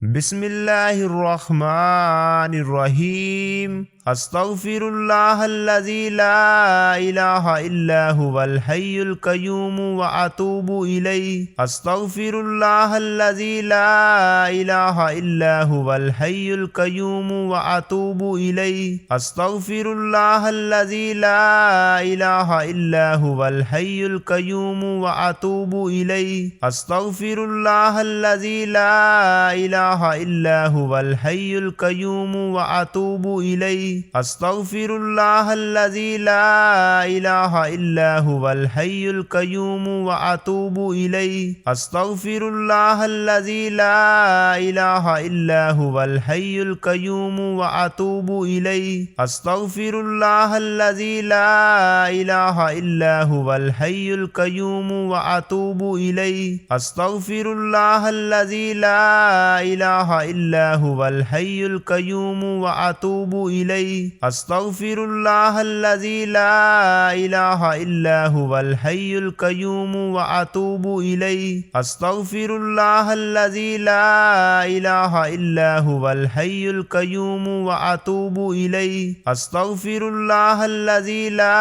बिस्मिल्लाहिर्रहमानिर्रहीम। अस्तगफिरुल्लाहल्लज़ी ला इलाहा इल्ला हुवल हय्युल क़य्यूम व अतूबु इलैहि। अस्तगफिरुल्लाहल्लज़ी ला इलाहा इल्ला हुवल हय्युल क़य्यूम व अतूबु इलैहि। अस्तगफिरुल्लाहल्लज़ी ला इलाहा इल्ला हुवल हय्युल क़य्यूम व अतूबु इलैहि। अस्तगफिरुल्लाहल्लज़ी ला इलाहा इल्ला हुवल हय्युल क़य्यूम व अतूबु इलैहि। अस्तगफिरुल्लाहल्लज़ी ला इलाहा इल्ला हुवल हय्युल क़य्यूम व अतूबु इलैहि। अस्तगफिरुल्लाहल्लज़ी ला इलाहा इल्ला हुवल हय्युल क़य्यूम व अतूबु इलैहि। अस्तगफिरुल्लाहल्लज़ी ला इलाहा इल्ला हुवल हय्युल क़य्यूम व अतूबु इलैहि। अस्तगफिरुल्लाहल्लज़ी ला इलाहा इल्ला हुवल हय्युल क़य्यूम व अतूबु इलैहि। अस्तगफिरुल्लाहल्लज़ी ला इलाहा इल्ला हुवल हय्युल क़य्यूम व अतूबु इलैहि। अस्तगफिरुल्लाहल्लज़ी ला इलाहा इल्ला हुवल हय्युल क़य्यूम व अतूबु इलैहि। अस्तगफिरुल्लाहल्लज़ी ला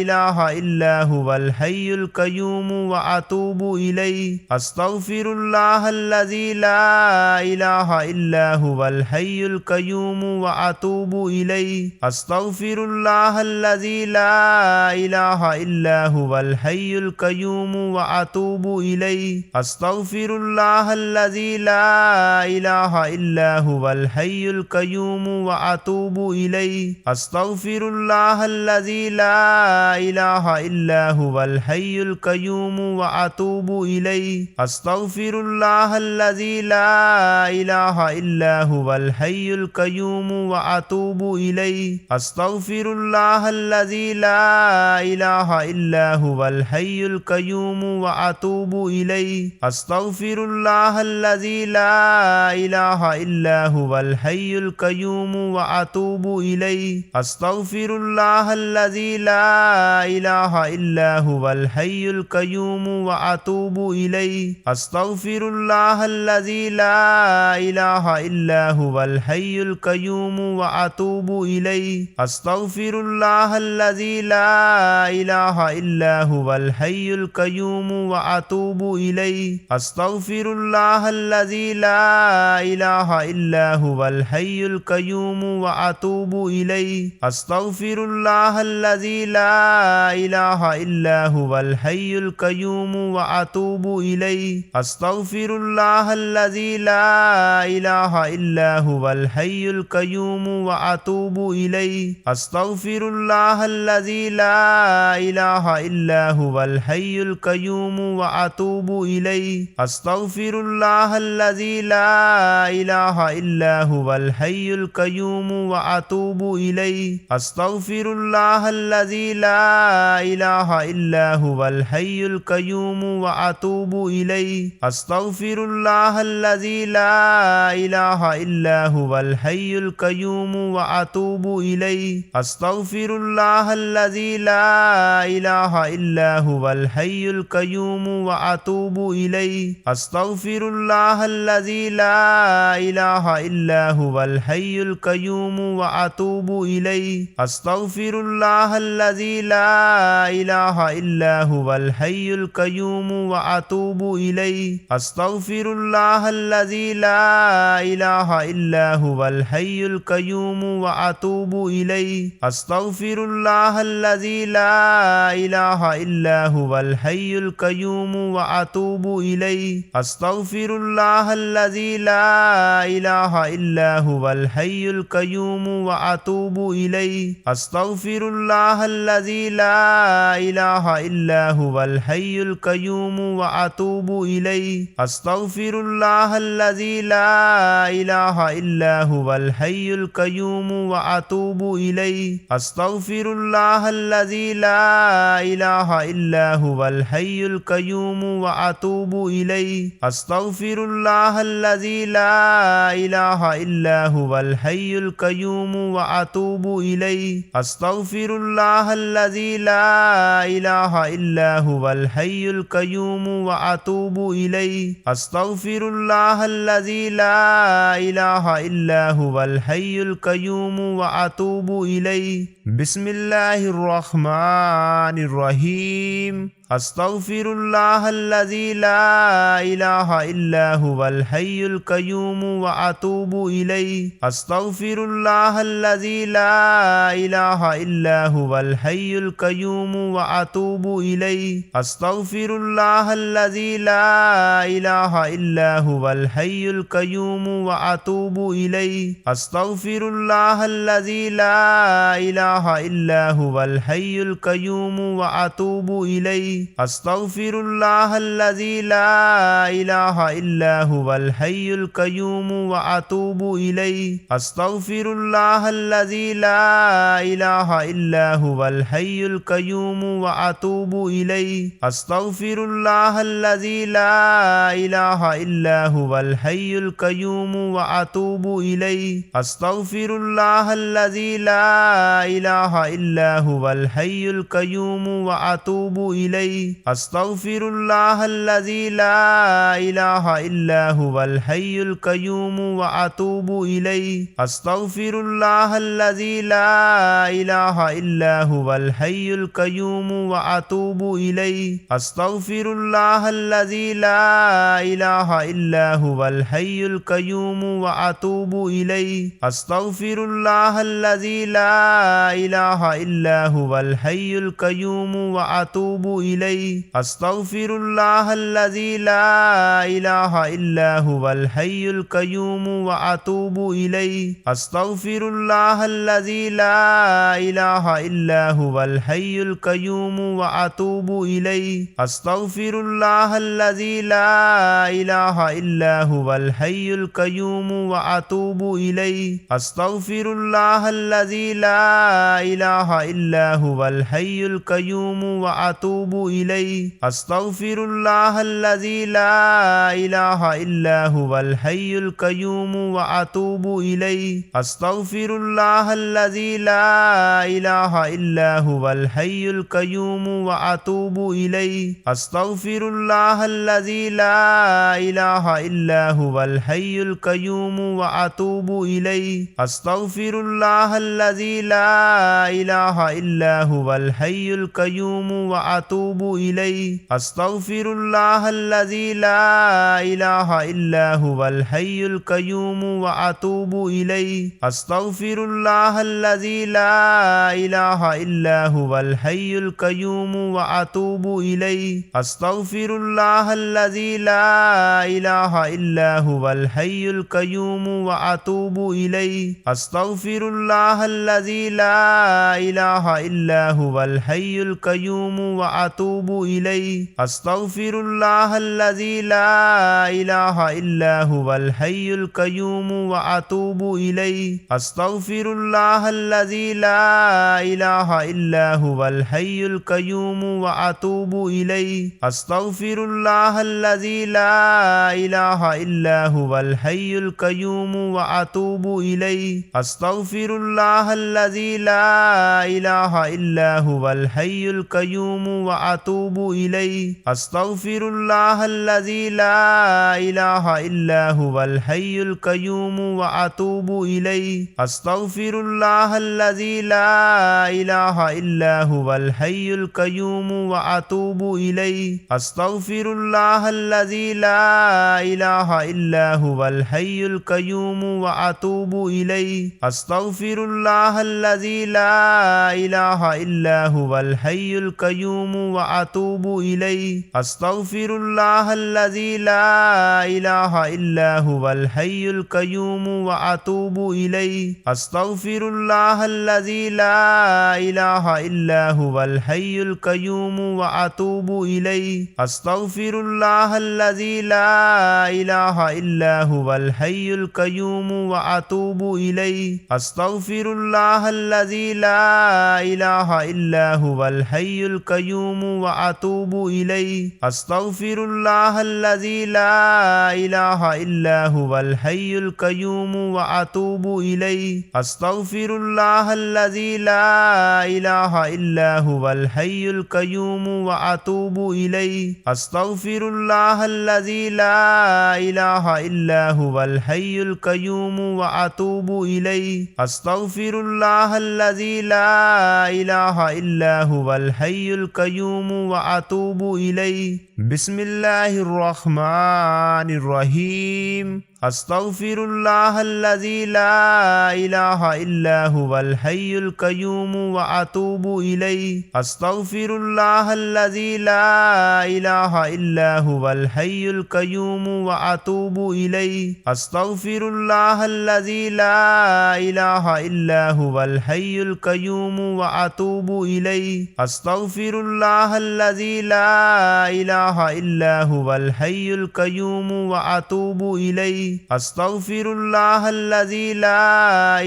इलाहा इल्ला हुवल हय्युल क़य्यूम व अतूबु इलैहि। अस्तगफिरुल्लाहल्लज़ी ला इलाहा इल्ला हुवल हय्युल क़य्यूम व अतूबु इलैहि। अस्तगफिरुल्लाहल्लज़ी ला इलाहा इल्ला हुवल हय्युल क़य्यूम व अतूबु इलैहि। अस्तगफिरुल्लाहल्लज़ी ला इलाहा इल्ला हुवल हय्युल क़य्यूम व अतूबु इलैहि। अस्तगफिरुल्लाहल्लज़ी ला इलाहा इल्ला हुवल हय्युल क़य्यूम व अतूबु इलैहि। अस्तगफिरुल्लाहल्लज़ी ला इलाहा इल्ला हुवल हय्युल क़य्यूम व अतूबु इलैहि। अस्तगफिरुल्लाहल्लज़ी ला इलाहा इल्ला हुवल हय्युल क़य्यूम व अतूबु इलैहि। अस्तगफिरुल्लाहल्लज़ी ला इलाहा इल्ला हुवल हय्युल क़य्यूम व अतूबु इलैहि। अस्तगफिरुल्लाहल्लज़ी ला इलाहा इल्ला हुवल हय्युल क़य्यूम व अतूबु इलैहि। अस्तगफिरुल्लाहल्लज़ी ला इलाहा इल्ला हुवल हय्युल क़य्यूम व अतूबु इलैहि। अस्तगफिरुल्लाहल्लज़ी ला इलाहा इल्ला हुवल हय्युल क़य्यूम व अतूबु इलैहि। अस्तगफिरुल्लाहल्लज़ी ला इलाहा इल्ला हुवल हय्युल क़य्यूम व अतूबु इलैहि। अस्तगफिरुल्लाहल्लज़ी ला इलाहा इल्ला हुवल हय्युल क़य्यूम व अतूबु इलैहि। अस्तगफिरुल्लाहल्लज़ी ला इलाहा इल्ला हुवल हय्युल क़य्यूम व अतूबु इलैहि। अस्तगफिरुल्लाहल्लज़ी ला इलाहा इल्ला हुवल हय्युल क़य्यूम व अतूबु इलैहि। अस्तगफिरुल्लाहल्लज़ी ला इलाहा इल्ला हुवल हय्युल क़य्यूम व अतूबु इलैहि। अस्तगफिरुल्लाहल्लज़ी ला इलाहा इल्ला हुवल हय्युल क़य्यूम व अतूबु इलैहि। अस्तगफिरुल्लाहल्लज़ी ला इलाहा इल्ला हुवल हय्युल क़य्यूम व अतूबु इलैहि। अस्तगफिरुल्लाहल्लज़ी ला इलाहा इल्ला हुवल हय्युल क़य्यूम व अतूबु इलैहि। अस्तगफिरुल्लाहल्लज़ी ला इलाहा इल्ला हुवल हय्युल क़य्यूम व अतूबु इलैहि। अस्तगफिरुल्लाहल्लज़ी ला इलाहा इल्ला हुवल हय्युल क़य्यूम व अतूबु इलैहि। अस्तगफिरुल्लाहल्लज़ी ला इलाहा इल्ला हुवल हय्युल क़य्यूम व अतूबु इलैहि। अस्तगफिरुल्लाहल्लज़ी ला इलाहा इल्ला हुवल हय्युल क़य्यूम व अतूबु इलैहि। अस्तगफिरुल्लाहल्लज़ी ला इलाहा इल्ला हुवल हय्युल क़य्यूम व अतूबु इलैहि। अस्तगफिरुल्लाहल्लज़ी ला इलाहा इल्ला हुवल हय्युल क़य्यूम व अतूबु इलैहि। अस्तगफिरुल्लाहल्लज़ी ला इलाहा इल्ला हुवल हय्युल क़य्यूम व अतूबु इलैहि। अस्तगफिरुल्लाहल्लज़ी ला इलाहा इल्ला हुवल हय्युल क़य्यूम व अतूबु इलैहि। अस्तगफिरुल्लाहल्लज़ी ला इलाहा इल्ला हुवल हय्युल क़य्यूम व अतूबु इलैहि। अस्तगफिरुल्लाहल्लज़ी ला इलाहा इल्ला हुवल हय्युल क़य्यूम व अतूबु इलैहि। अस्तगफिरुल्लाहल्लज़ी الذي لا إله إلا هو الحي القيوم وأتوب إليه بسم الله الرحمن الرحيم أستغفر الله الذي لا إله إلا هو الحي القيوم وأتوب إليه أستغفر الله الذي لا إله إلا هو الحي القيوم وأتوب إليه أستغفر الله الذي لا إله إلا هو الحي القيوم وأتوب إليه أستغفر الله الذي لا إله إلا هو الحي القيوم وأتوب إليه أستغفر الله الذي لا إله إلا هو الحي القيوم وأتوب إليه أستغفر الله الذي لا إله إلا هو الحي القيوم وأتوب إليه أستغفر الله الذي لا إله إلا هو الحي القيوم وأتوب إليه أستغفر الله الذي لا إله إلا هو الحي القيوم وأتوب إليه أستغفر الله الذي لا إله إلا هو الحي القيوم وأتوب إليه أستغفر الله الذي لا إله إلا هو الحي القيوم وأتوب إليه أستغفر الله الذي لا إله إلا هو الحي القيوم وأتوب إليه أستغفر الله الذي لا إله إلا هو الحي القيوم وأتوب إليه أستغفر الله الذي لا إله إلا هو الحي القيوم وأتوب إليه أستغفر الله الذي لا إله إلا هو الحي القيوم وأتوب إليه أستغفر الله الذي لا إله إلا هو الحي القيوم وأتوب إليه أستغفر الله الذي لا إله إلا هو الحي القيوم وأتوب إليه أستغفر الله الذي لا إله إلا هو الحي القيوم وأتوب إليه أستغفر الله الذي لا إله إلا هو الحي القيوم وأتوب إليه أستغفر الله الذي لا إله إلا هو الحي القيوم وأتوب إليه أستغفر الله الذي لا إله إلا هو الحي القيوم وأتوب إليه أستغفر الله الذي لا إله إلا هو الحي القيوم وأتوب إليه أستغفر الله الذي لا إله إلا هو الحي القيوم وأتوب إليه أستغفر الله الذي لا إله إلا هو الحي القيوم وأتوب إليه أستغفر الله الذي لا إله إلا هو الحي القيوم وأتوب إليه أستغفر الله الذي لا إله إلا هو الحي القيوم وأتوب إليه أستغفر الله الذي لا إله إلا هو الحي القيوم وأتوب إليه أستغفر الله الذي لا إله إلا هو الحي القيوم وأتوب إليه أستغفر الله الذي لا إله إلا هو الحي القيوم وأتوب إليه أستغفر الله الذي لا إله إلا هو الحي القيوم وأتوب إليه أستغفر الله الذي لا إله إلا هو الحي القيوم وأتوب إليه أستغفر الله الذي لا إله إلا هو الحي القيوم وأتوب إليه أستغفر الله الذي لا إله إلا هو الحي القيوم وأتوب إليه أستغفر الله الذي لا إله إلا هو الحي القيوم وأتوب إليه أستغفر الله الذي لا إله إلا هو الحي القيوم وأتوب إليه أستغفر الله الذي لا إله إلا هو الحي القيوم وأتوب إليه أستغفر الله الذي لا إله إلا هو الحي القيوم व अतूबु इलैहि अस्तगफिरुल्लाहल्लज़ी ला इलाहा इल्ला हुवल हय्युल क़य्यूम व अतूबु इलैहि अस्तगफिरुल्लाहल्लज़ी ला इलाहा इल्ला हुवल हय्युल क़य्यूम व अतूबु इलैहि अस्तगफिरुल्लाहल्लज़ी ला इलाहा इल्ला हुवल हय्युल क़य्यूम व अतूबु इलैहि अस्तगफिरुल्लाहल्लज़ी ला इलाहा इल्ला हुवल हय्युल क़य्यूम व अतूबु इलैहि बिस्मिल्लाहिर्रहमानिर्रहीम अस्तगफिरुल्लाहल्लज़ी ला इलाहा इल्ला हुवल हय्युल क़य्यूम व अतूबु इलैहि अस्तगफिरुल्लाहल्लज़ी ला इलाहा इल्ला हुवल हय्युल क़य्यूम व अतूबु इलैहि अस्तगफिरुल्लाहल्लज़ी ला इलाहा इल्ला हुवल हय्युल क़य्यूम व अतूबु इलैहि अस्तगफिरुल्लाहल्लज़ी ला इलाहा इल्ला हुवल हय्युल क़य्यूम व अतूबु इलैहि अस्तगफिरुल्लाहल्लज़ी ला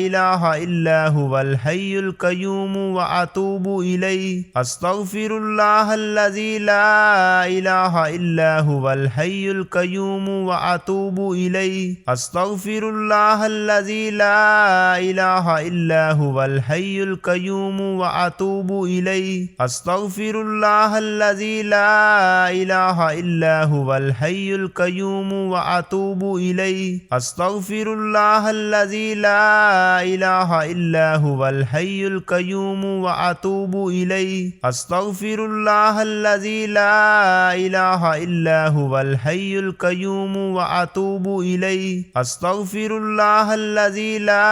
इलाहा इल्ला हुवल हय्युल क़य्यूम व अतूबु इलैहि अस्तगफिरुल्लाहल्लज़ी ला इलाहा इल्ला हुवल हय्युल क़य्यूम व अतूबु इलैहि अस्तगफिरुल्लाहल्लज़ी ला इलाहा इल्ला हुवल हय्युल क़य्यूम व अतूबु इलैहि अस्तगफिरुल्लाहल्लज़ी ला इलाहा इल्ला हुवल हय्युल क़य्यूम व अतूबु इलैहि अस्तगफिरुल्लाहल्लज़ी ला इलाहा इल्ला हुवल हय्युल क़य्यूम व अतूबु इलैहि अस्तगफिरुल्लाहल्लज़ी ला इलाहा इल्ला हुवल हय्युल क़य्यूम व अतूबु इलैहि अस्तगफिरुल्लाहल्लज़ी ला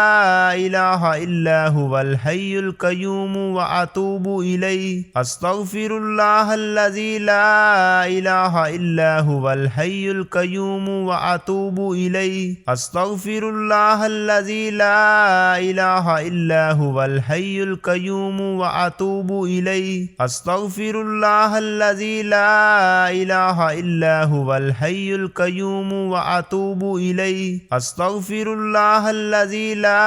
इलाहा इल्ला हुवल हय्युल क़य्यूम व अतूबु इलैहि अस्तगफिरुल्लाहल्लज़ी ला इलाहा इल्ला हुवल हय्युल क़य्यूम व अतूबु इलैहि अस्तगफिरुल्लाहल्लज़ी ला इलाहा इल्ला हुवल हय्युल क़य्यूम व अतूबु इलैहि अस्तगफिरुल्लाहल्लज़ी ला इलाहा इल्ला हुवल हय्युल क़य्यूम व अतूबु इलैहि अस्तगफिरुल्लाहल्लज़ी ला इलाहा इल्ला हुवल हय्युल क़य्यूम व अतूबु इलैहि अस्तगफिरुल्लाहल्लज़ी ला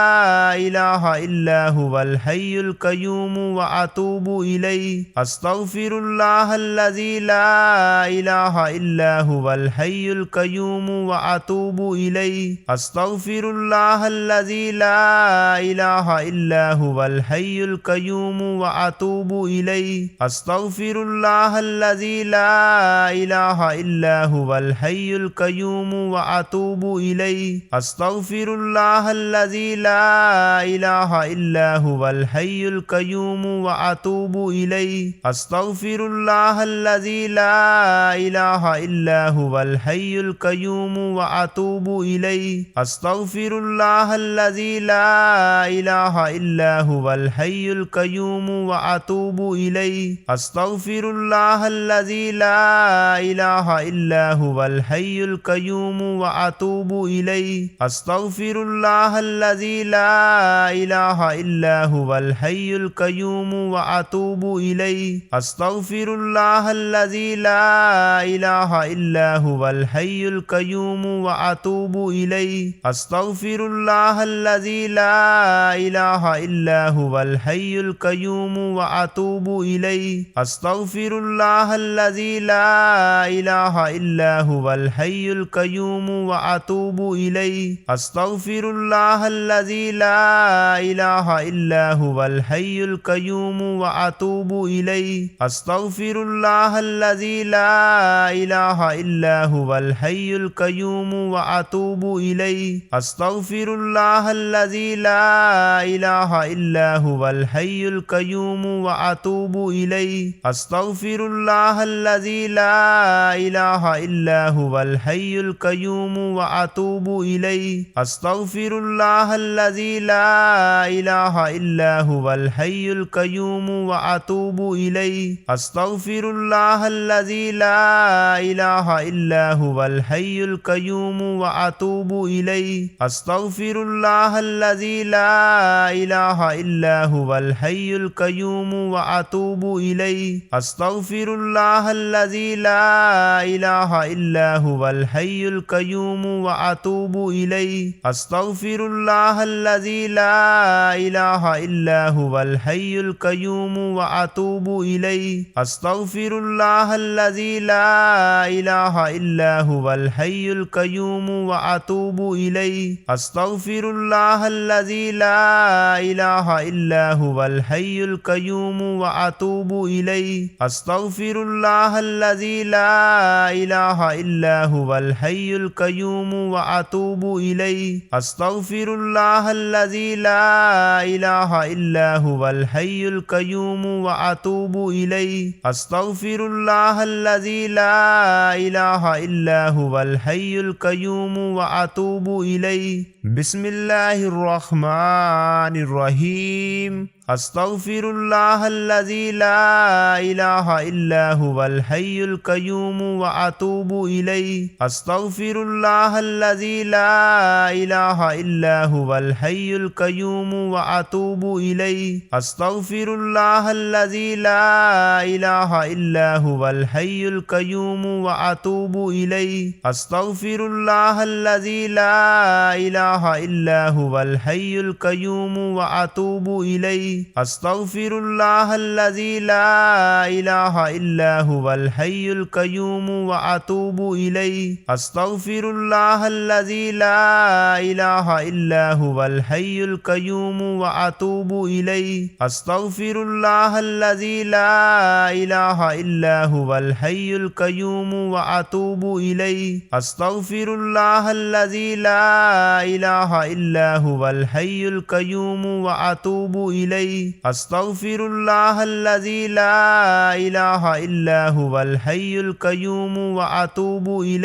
इलाहा इल्ला हुवल हय्युल क़य्यूम व अतूबु इलैहि अस्तगफिरुल्लाहल्लज़ी ला इलाहा इल्ला हुवल हय्युल क़य्यूम व अतूबु इलैहि अस्तगफिरुल्लाहल्लज़ी ला इलाहा इल्ला हुवल हय्युल क़य्यूम व अतूबु इलैहि अस्तगफिरुल्लाहल्लज़ी ला इलाहा इल्ला हुवल हय्युल क़य्यूम व अतूबु इलैहि अस्तगफिरुल्लाहल्लज़ी ला इलाहा इल्ला हुवल हय्युल क़य्यूम व अतूबु इलैहि अस्तगफिरुल्लाहल्लज़ी ला इलाहा इल्ला हुवल हय्युल क़य्यूम व अतूबु इलैहि अस्तगफिरुल्लाहल्लज़ी ला इलाहा इल्ला हुवल हय्युल क़य्यूम व अतूबु इलैहि अस्तगफिरुल्लाहल्लज़ी ला इलाहा इल्ला हुवल हय्युल क़य्यूम व अतूबु इलैहि अस्तगफिरुल्लाहल्लज़ी ला इलाहा इल्ला हुवल हय्युल क़य्यूम व अतूबु इलैहि अस्तगफिरुल्लाहल्लज़ी ला इलाहा इल्ला हुवल हय्युल क़य्यूम व अतूबु इलैहि अस्तगफिरुल्लाहल्लज़ी ला इलाहा इल्ला हुवल हय्युल क़य्यूम व अतूबु इलैहि अस्तगफिरुल्लाहल्लज़ी ला इलाहा इल्ला हुवल हय्युल क़य्यूम व अतूबु इलैहि अस्तगफिरुल्लाहल्लज़ी ला इलाहा इल्ला हुवल हय्युल क़य्यूम व अतूबु इलैहि अस्तगफिरुल्लाहल्लज़ी ला इलाहा इल्ला हुवल हय्युल क़य्यूम व अतूबु इलैहि अस्तगफिरुल्लाहल्लज़ी ला इलाहा इल्ला हुवल हय्युल क़य्यूम व अतूबु इलैहि अस्तगफिरुल्लाहल्लज़ी ला इलाहा इल्ला हुवल हय्युल क़य्यूम व अतूबु इलैहि अस्तगफिरुल्लाहल्लज़ी الذي لا إله إلا هو الحي القيوم وأتوب إليه أستغفر الله الذي لا إله إلا هو الحي القيوم وأتوب إليه أستغفر الله الذي لا إله إلا هو الحي القيوم وأتوب إليه أستغفر الله الذي لا إله إلا هو الحي القيوم وأتوب إليه أستغفر الله الذي لا إله إلا هو الحي القيوم وأتوب إليه أستغفر الله الذي لا إله إلا هو الحي القيوم وأتوب إليه أستغفر الله الذي لا إله إلا هو الحي القيوم وأتوب إليه أستغفر الله الذي لا إله إلا هو الحي القيوم وأتوب إليه أستغفر الله الذي لا إله إلا هو الحي القيوم وأتوب إليه بسم الله الرحمن الرحيم أستغفر الله الذي لا إله إلا هو الحي القيوم وأتوب إليه أستغفر الله الذي لا إله إلا هو الحي القيوم وأتوب إليه أستغفر الله الذي لا إله إلا هو الحي القيوم وأتوب إليه أستغفر الله الذي لا إله إلا هو الحي القيوم وأتوب إليه أستغفر الله الذي لا إله إلا هو الحي القيوم وأتوب إليه أستغفر الله الذي لا إله إلا هو الحي القيوم وأتوب إليه أستغفر الله الذي لا إله إلا هو الحي القيوم وأتوب إليه أستغفر الله الذي لا إله إلا هو الحي القيوم وأتوب إليه أستغفر الله الذي لا إله إلا هو الحي القيوم وأتوب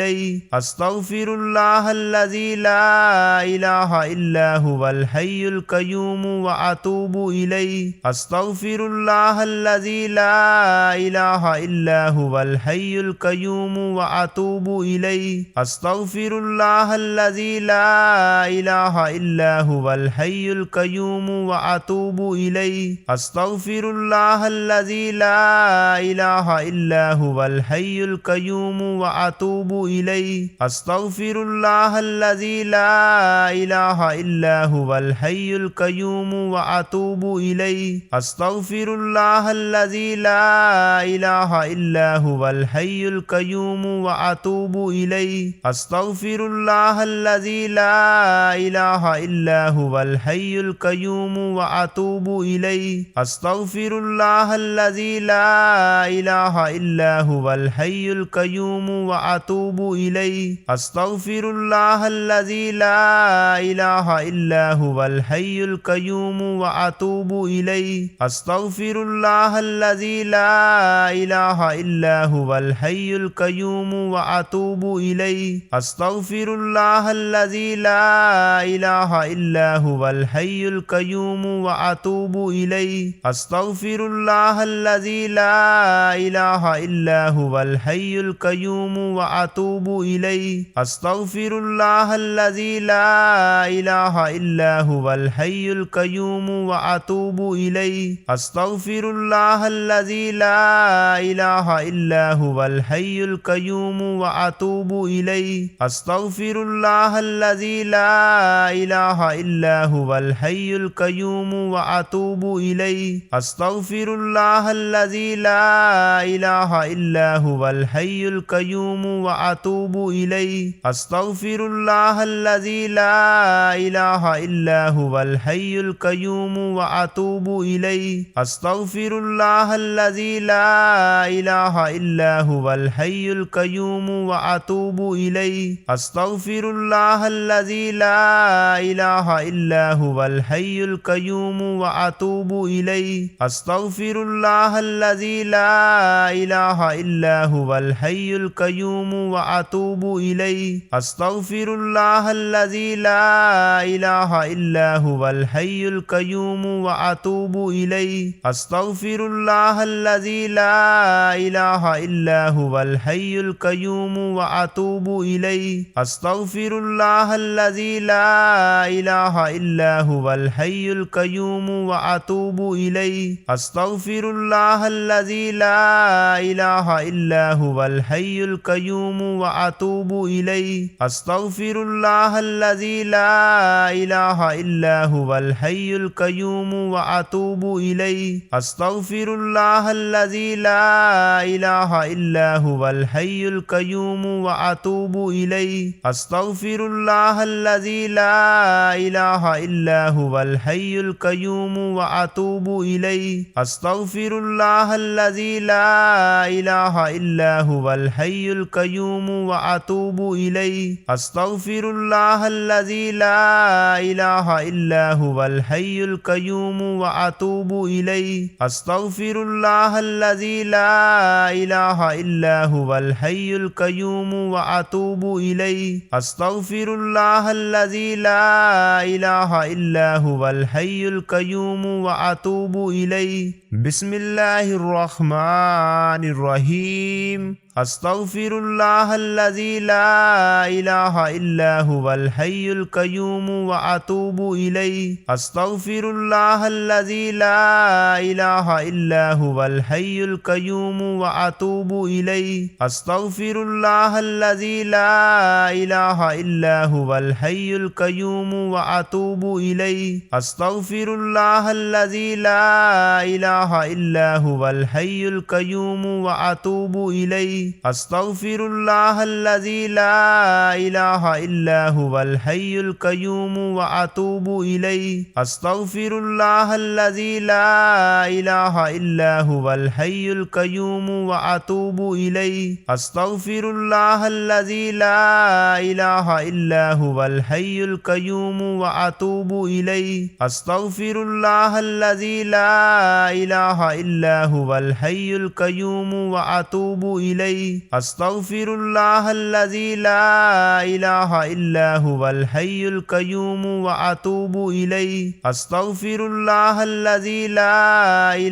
إليه أستغفر الله الذي لا إله إلا هو الحي القيوم وأتوب إليه أستغفر الله الذي لا إله إلا هو الحي القيوم وأتوب إليه أستغفر الله الذي لا إله إلا هو الحي القيوم وأتوب إليه أستغفر الله الذي لا إله إلا هو الحي القيوم وأتوب إليه أستغفر الله الذي لا إله إلا هو الحي القيوم وأتوب إليه أستغفر الله الذي لا إله إلا هو الحي القيوم وأتوب إليه أستغفر الله الذي لا إله إلا هو الحي القيوم وأتوب إليه أستغفر الله الذي لا إله إلا هو الحي القيوم وأتوب إليه أستغفر الله الذي لا إله إلا هو الحي القيوم وأتوب إليه أستغفر الله الذي لا إله إلا هو الحي القيوم وأتوب إليه أستغفر الله الذي لا إله إلا هو الحي القيوم وأتوب إليه أستغفر الله الذي لا إله إلا هو الحي القيوم وأتوب إليه أستغفر الله الذي لا إله إلا هو الحي القيوم وأتوب إليه أستغفر الله الذي لا إله إلا هو الحي القيوم وأتوب إليه أستغفر الله الذي لا إله إلا هو الحي القيوم وأتوب إليه أستغفر الله الذي لا إله إلا هو الحي القيوم وأتوب إليه أستغفر الله الذي لا إله إلا هو الحي القيوم وأتوب إليه أستغفر الله الذي لا إله إلا هو الحي القيوم وأتوب إليه أستغفر الله الذي لا إله إلا هو الحي القيوم وأتوب وأتوب إليه أستغفر الله الذي لا إله إلا هو الحي القيوم وأتوب إليه أستغفر الله الذي لا إله إلا هو الحي القيوم وأتوب إليه أستغفر الله الذي لا إله إلا هو الحي القيوم وأتوب إليه أستغفر الله الذي لا إله إلا هو الحي القيوم وأتوب إليه أستغفر الله الذي لا إله إلا هو الحي القيوم وأتوب إليه أستغفر الله الذي لا إله إلا هو الحي القيوم وأتوب إليه أستغفر الله الذي لا إله إلا هو الحي القيوم وأتوب إليه أستغفر الله الذي لا إله إلا هو الحي القيوم وأتوب إليه أستغفر الله الذي لا إله إلا هو الحي القيوم وأتوب إليه أستغفر الله الذي لا إله إلا هو الحي القيوم وأتوب إليه أستغفر الله الذي لا إله إلا هو الحي القيوم وأتوب إليه أستغفر الله الذي لا إله إلا هو الحي القيوم وأتوب إليه بسم الله الرحمن الرحيم أستغفر الله الذي لا إله إلا هو الحي القيوم وأتوب إليه أستغفر الله الذي لا إله إلا هو الحي القيوم وأتوب إليه أستغفر الله الذي لا إله إلا هو الحي القيوم وأتوب إليه أستغفر الله الذي لا إله إلا هو الحي القيوم وأتوب إليه أستغفر الله الذي لا إله إلا هو الحي القيوم وأتوب إليه أستغفر الله الذي لا إله إلا هو الحي القيوم وأتوب إليه أستغفر الله الذي لا إله إلا هو الحي القيوم وأتوب إليه أستغفر الله الذي لا إله إلا هو الحي القيوم وأتوب إليه أستغفر الله الذي لا إله إلا هو الحي القيوم وأتوب إليه أستغفر الله الذي لا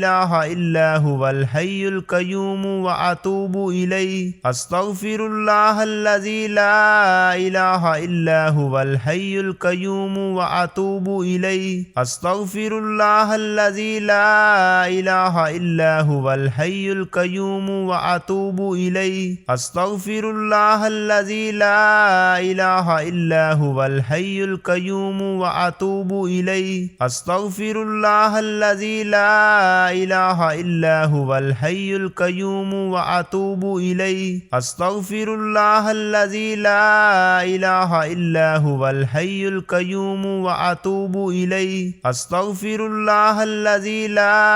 إله إلا هو الحي القيوم وأتوب إليه أستغفر الله الذي لا إله إلا هو الحي القيوم وأتوب إليه أستغفر الله الذي لا إله إلا هو الحي القيوم وأتوب إليه أستغفر الله الذي لا إله إلا هو الحي القيوم وأتوب إليه أستغفر الله الذي لا إله إلا هو الحي القيوم وأتوب إليه أستغفر الله الذي لا إله إلا هو الحي القيوم وأتوب إليه أستغفر الله الذي لا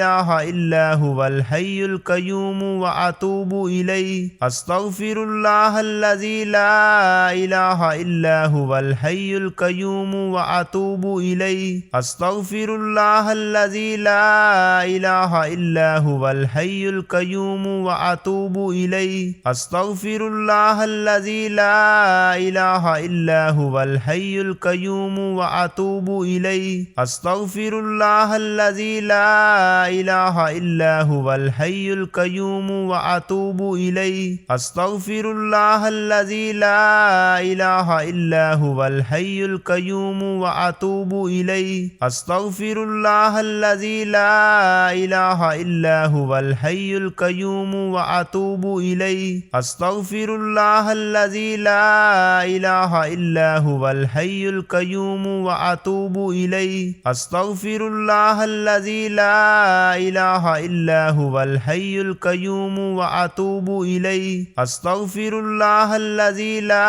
إله إلا هو الحي القيوم وأتوب إليه أستغفر الله الذي لا إله إلا هو الحي القيوم وأتوب إليه أستغفر الله الذي لا إله إلا هو الحي القيوم وأتوب إليه أستغفر الله الذي لا إله إلا هو الحي القيوم وأتوب إليه أستغفر الله الذي لا إله إلا هو الحي القيوم وأتوب إليه أستغفر الله الذي لا إله إلا هو الحي القيوم وأتوب إليه أستغفر الله الذي لا إله إلا هو الحي القيوم وأتوب إليه أستغفر الله الذي لا إله إلا هو الحي القيوم وأتوب إليه أستغفر الله الذي لا إله إلا هو الحي القيوم وأتوب अतूबु इलैहि अस्तगफिरुल्लाहल्लज़ी ला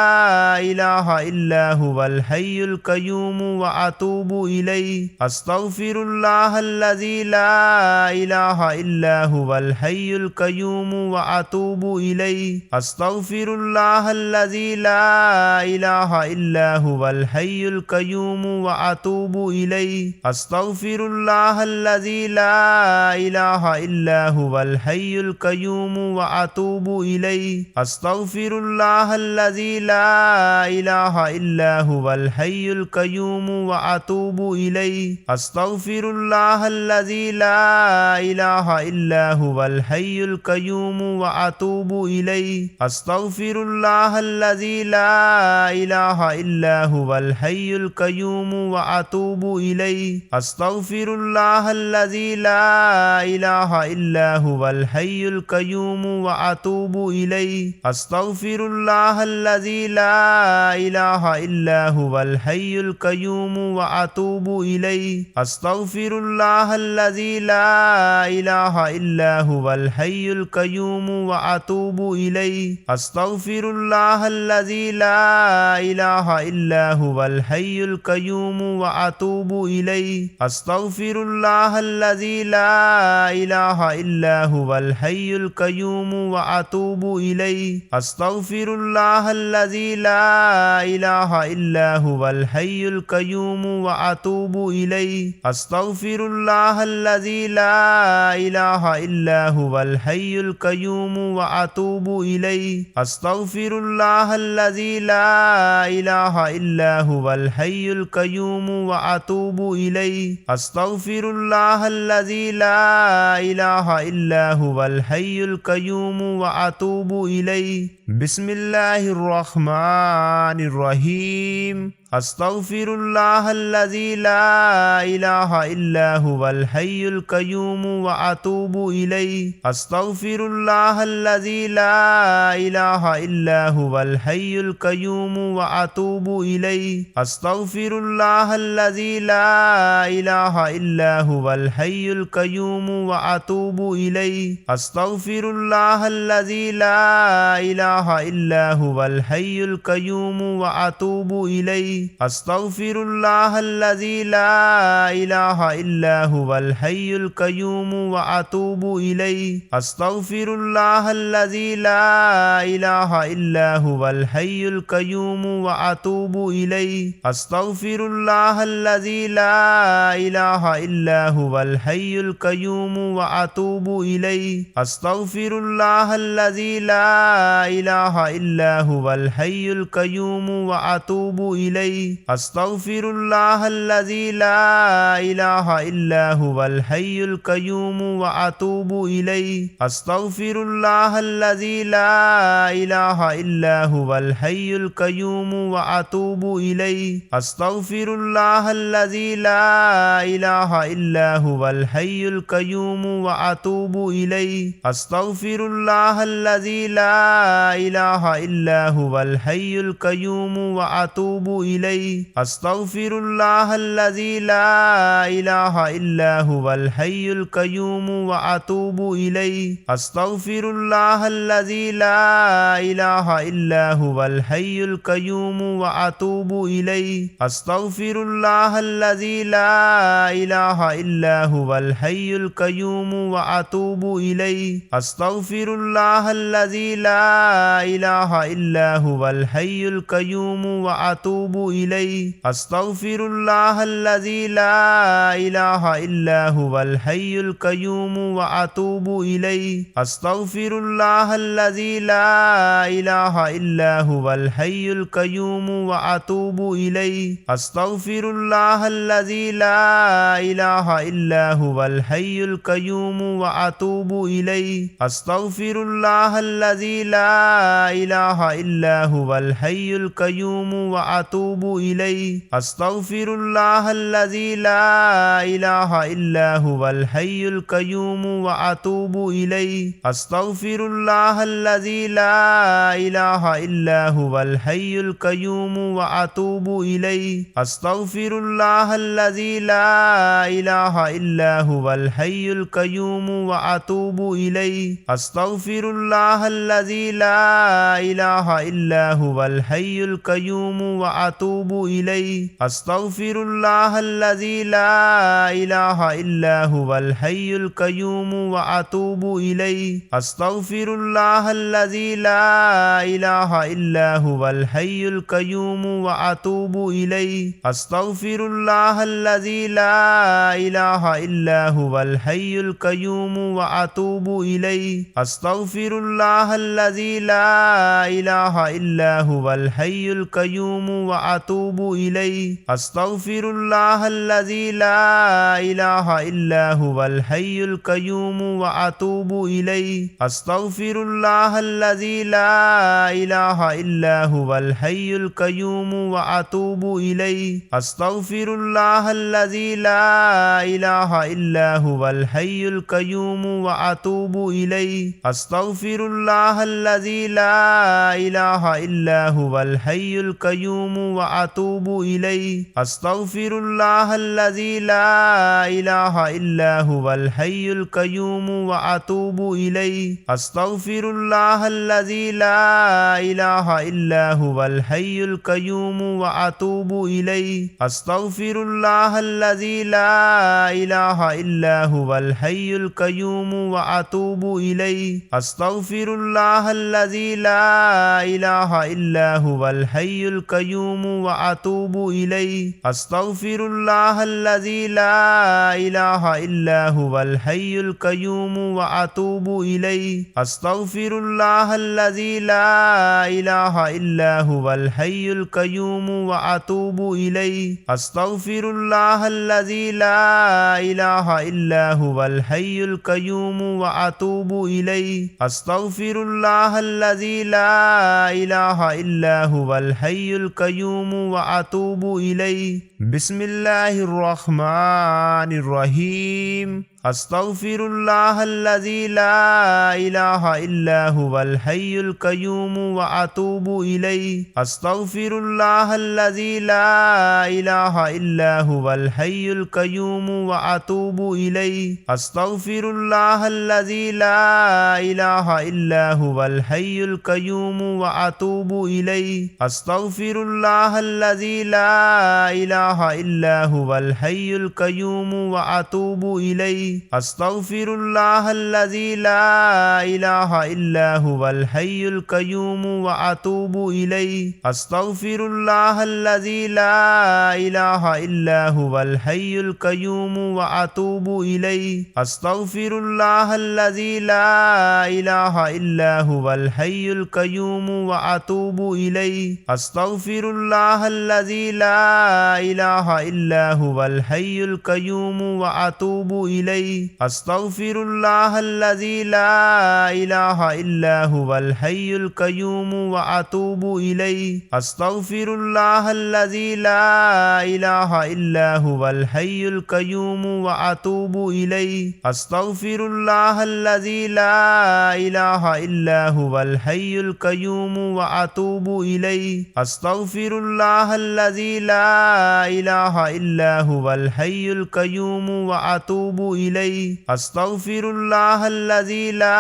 इलाहा इल्ला हुवल हय्युल क़य्यूम व अतूबु इलैहि अस्तगफिरुल्लाहल्लज़ी ला इलाहा इल्ला हुवल हय्युल क़य्यूम व अतूबु इलैहि अस्तगफिरुल्लाहल्लज़ी ला इलाहा इल्ला हुवल हय्युल क़य्यूम व अतूबु इलैहि अस्तगफिरुल्लाहल्लज़ी ला इलाहा इल्ला हुवल हय्युल क़य्यूम व अतूबु इलैहि अस्तगफिरुल्लाहल्लज़ी ला इलाहा इल्ला हुवल हय्युल क़य्यूम व अतूबु इलैहि अस्तगफिरुल्लाहल्लज़ी ला इलाहा इल्ला हुवल हय्युल क़य्यूम व अतूबु इलैहि अस्तगफिरुल्लाहल्लज़ी ला इलाहा इल्ला हुवल हय्युल क़य्यूम व अतूबु इलैहि अस्तगफिरुल्लाहल्लज़ी ला इलाहा इल्ला हुवल हय्युल क़य्यूम व अतूबु इलैहि अस्तगफिरुल्लाहल्लज़ी ला इलाहा इल्ला हुवल हय्युल क़य्यूम व अतूबु इलैहि अस्तगफिरुल्लाहल्लज़ी ला इलाहा इल्ला हुवल हय्युल क़य्यूम व अतूबु इलैहि अस्तगफिरुल्लाहल्लज़ी ला इलाहा इल्ला हुवल हय्युल क़य्यूम व अतूबु इलैहि अस्तगफिरुल्लाहल्लज़ी ला इलाहा इल्ला हुवल हय्युल क़य्यूम व अतूबु इलैहि अस्तगफिरुल्लाहल्लज़ी ला इलाहा इल्ला हुवल हय्युल क़य्यूम व अतूबु इलैहि अस्तगफिरुल्लाहल्लज़ी ला इलाहा इल्ला हुवल हय्युल क़य्यूम व अतूबु इलैहि अस्तगफिरुल्लाहल्लज़ी ला इलाहा इल्ला हुवल हय्युल क़य्यूम व अतूबु इलैहि अस्तगफिरुल्लाहल्लज़ी ला इलाहा इल्ला हुवल हय्युल क़य्यूम व अतूबु इलैहि बिस्मिल्लाहिर रहमानिर रहीम अस्तगफिरुल्लाहल्लज़ी ला इलाहा इल्ला हुवल हय्युल क़य्यूम व अतूबु इलैहि अस्तगफिरुल्लाहल्लज़ी ला इलाहा इल्ला हुवल हय्युल क़य्यूम व अतूबु इलैहि अस्तगफिरुल्लाहल्लज़ी ला इलाहा इल्ला हुवल हय्युल क़य्यूम व अतूबु इलैहि अस्तगफिरुल्लाहल्लज़ी ला इलाहा इल्ला हुवल हय्युल क़य्यूम व अतूबु इलैहि अस्तगफिरुल्लाहल्लज़ी ला इलाहा इल्ला हुवल हय्युल क़य्यूम व अतूबु इलैहि अस्तगफिरुल्लाहल्लज़ी ला इलाहा इल्ला हुवल हय्युल क़य्यूम व अतूबु इलैहि अस्तगफिरुल्लाहल्लज़ी ला इलाहा इल्ला हुवल हय्युल क़य्यूम व अतूबु इलैहि अस्तगफिरुल्लाहल्लज़ी ला इलाहा इल्ला हुवल हय्युल क़य्यूम व अतूबु इलैहि अस्तगफिरुल्लाहल्लज़ी ला इलाहा इल्ला हुवल हय्युल क़य्यूम व अतूबु इलैहि अस्तगफिरुल्लाहल्लज़ी ला इलाहा इल्ला हुवल हय्युल क़य्यूम व अतूबु इलैहि अस्तगफिरुल्लाहल्लज़ी ला इलाहा इल्ला हुवल हय्युल क़य्यूम व अतूबु इलैहि अस्तगफिरुल्लाहल्लज़ी ला इलाहा इल्ला हुवल हय्युल क़य्यूम व अतूबु इलैहि अस्तगफिरुल्लाहल्लज़ी ला इलाहा इल्ला हुवल हय्युल क़य्यूम व अतूबु इलैहि अस्तगफिरुल्लाहल्लज़ी ला इलाहा इल्ला हुवल हय्युल क़य्यूम व अतूबु इलैहि अस्तगफिरुल्लाहल्लज़ी ला इलाहा इल्ला हुवल हय्युल क़य्यूम व अतूबु इलैहि अस्तगफिरुल्लाहल्लज़ी ला इलाहा इल्ला हुवल हय्युल क़य्यूम व अतूबु इलैहि अस्तगफिरुल्लाहल्लज़ी ला इलाहा इल्ला हुवल हय्युल क़य्यूम व अतूबु इलैहि अस्तगफिरुल्लाहल्लज़ी ला इलाहा इल्ला हुवल हय्युल क़य्यूम व अतूबु इलैहि अस्तगफिरुल्लाहल्लज़ी ला इलाहा इल्ला हुवल हय्युल क़य्यूम व अतूबु इलैहि अस्तगफिरुल्लाहल्लज़ी ला इलाहा इल्ला हुवल हय्युल कय्यूम व अतूबु इलैहि अस्तगफिरुल्लाहल्लज़ी ला इलाहा इल्ला हुवल हय्युल कय्यूम व अतूबु इलैहि अस्तगफिरुल्लाहल्लज़ी ला इलाहा इल्ला हुवल हय्युल कय्यूम व अतूबु इलैहि अस्तगफिरुल्लाहल्लज़ी ला इलाहा इल्ला हुवल हय्युल कय्यूम व अतूबु इलैहि अस्तगफिरुल्लाहल्लज़ी ला इलाहा इल्ला हुवल हय्युल कय्यूम व अतूबु इलैहि अस्तगफिरुल्लाहल्लज़ी ला इलाहा इल्ला हुवल हय्युल कय्यूम व अतूबु इलैहि अस्तगफिरुल्लाहल्लज़ी ला इलाहा इल्ला हुवल हय्युल कय्यूम व अतूबु इलैहि अस्तगफिरुल्लाहल्लज़ी ला इलाहा इल्ला हुवल हय्युल कय्यूम व अतूबु इलैहि अस्तगफिरुल्लाहल्लज़ी ला इलाहा इल्ला हुवल हय्युल कय्यूम व अतूबु इलैहि अस्तगफिरुल्लाहल्लज़ी ला इलाहा इल्ला हुवल हय्युल कय्यूम व अतूबु इलैहि अस्तगफिरुल्लाहल्लज़ी ला इलाहा इल्ला हुवल हय्युल कय्यूम व अतूबु इलैहि अस्तगफिरुल्लाहल्लज़ी ला इलाहा इल्ला हुवल हय्युल कय्यूम व अतूबु इलैहि अस्तगफिरुल्लाहल्लज़ी ला इलाहा इल्ला हुवल हय्युल कय्यूम व अतूबु इलैहि अस्तगफिरुल्लाहल्लज़ी ला इलाहा इल्ला हुवल हय्युल कय्यूम व अतूबु इलैहि अस्तगफिरुल्लाहल्लज़ी ला इलाहा इल्ला हुवल हय्युल कय्यूम व अतूबु इलैहि अस्तगफिरुल्लाहल्लज़ी ला इलाहा इल्ला हुवल हय्युल कय्यूम व अतूबु इलैहि अस्तगफिरुल्लाहल्लज़ी ला इलाहा इल्ला हुवल हय्युल कय्यूम व अतूबु इलैहि अस्तगफिरुल्लाहल्लज़ी ला इलाहा इल्ला हुवल हय्युल कय्यूम व अतूबु इलैहि अस्तगफिरुल्लाहल्लज़ी ला इलाहा इल्ला हुवल हय्युल कय्यूम व अतूबु इलैहि अस्तगफिरुल्लाहल्लज़ी ला इलाहा इल्ला हुवल हय्युल कय्यूम व अतूबु इलैहि अस्तगफिरुल्लाहल्लज़ी ला इलाहा इल्ला हुवल हय्युल कय्यूम व अतूबु इलैहि बिस्मिल्लाहिर रहमानिर रहीम अस्तगफिरुल्लाहल्लज़ी ला इलाहा इल्ला हुवल हय्युल कय्यूम व अतूबु इलैहि अस्तगफिरुल्लाहल्लज़ी ला इलाहा इल्ला हुवल हय्युल कय्यूम व अतूबु इलैहि अस्तगफिरुल्लाहल्लज़ी ला इलाहा इल्ला हुवल हय्युल कय्यूम व अतूबु इलैहि अस्तगफिरुल्लाहल्लज़ी ला इलाहा इल्ला हुवल हय्युल कय्यूम व अतूबु इलैहि अस्तगफिरुल्लाहल्लज़ी ला इलाहा इल्ला हुवल हय्युल कय्यूम व अतूबु इलैहि अस्तगफिरुल्लाहल्लज़ी ला इलाहा इल्ला हुवल हय्युल कय्यूम व अतूबु इलैहि अस्तगफिरुल्लाहल्लज़ी ला इलाहा इल्ला हुवल हय्युल कय्यूम व अतूबु इलैहि अस्तगफिरुल्लाहल्लज़ी ला इलाहा इल्ला हुवल हय्युल कय्यूम व अतूबु इलैहि अस्तगफिरुल्लाहल्लज़ी ला इलाहा इल्ला हुवल हय्युल कय्यूम व अतूबु इलैहि अस्तगफिरुल्लाहल्लज़ी ला इलाहा इल्ला हुवल हय्युल कय्यूम व अतूबु इलैहि अस्तगफिरुल्लाहल्लज़ी ला इलाहा इल्ला हुवल हय्युल कय्यूम व अतूबु इलैहि अस्तगफिरुल्लाहल्लज़ी ला इलाहा इल्ला हुवल हय्युल कय्यूम व अतूबु इलैहि अस्तगफिरुल्लाहल्लज़ी ला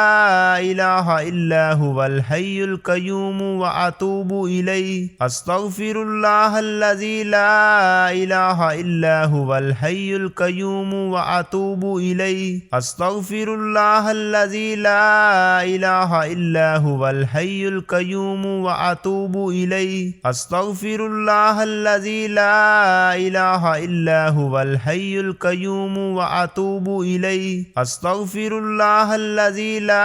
इलाहा इल्ला हुवल हय्युल कय्यूम व अतूबु इलैहि अस्तगफिरुल्लाहल्लज़ी ला इलाहा इल्ला हुवल हय्युल कय्यूम व अतूबु इलैहि अस्तगफिरुल्लाहल्लज़ी ला इलाहा इल्ला हुवल हय्युल कय्यूम व अतूबु इलैहि अस्तगफिरुल्लाहल्लज़ी ला इलाहा इल्ला हुवल हय्युल कय्यूम व अतूबु इलैहि अस्तगफिरुल्लाहल्लज़ी ला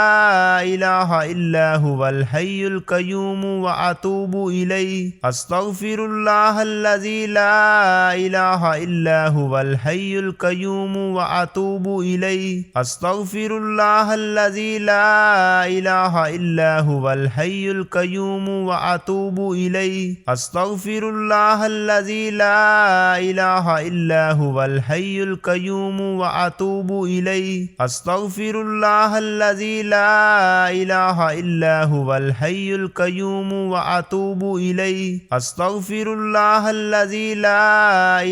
इलाहा इल्ला हुवल हय्युल क़य्यूम व अतूबु इलैहि अस्तगफिरुल्लाहल्लज़ी ला इलाहा इल्ला हुवल हय्युल क़य्यूम व अतूबु इलैहि अस्तगफिरुल्लाहल्लज़ी ला इलाहा इल्ला हुवल हय्युल क़य्यूम व अतूबु इलैहि अस्तगफिरुल्लाहल्लज़ी ला इलाहा इल्ला हुवल हय्युल क़य्यूम व अतूबु इलैहि अस्तगफिरुल्लाहल्लज़ी ला इलाहा इल्ला हुवल हय्युल क़य्यूम व अतूबु इलैहि अस्तगफिरुल्लाहल्लज़ी ला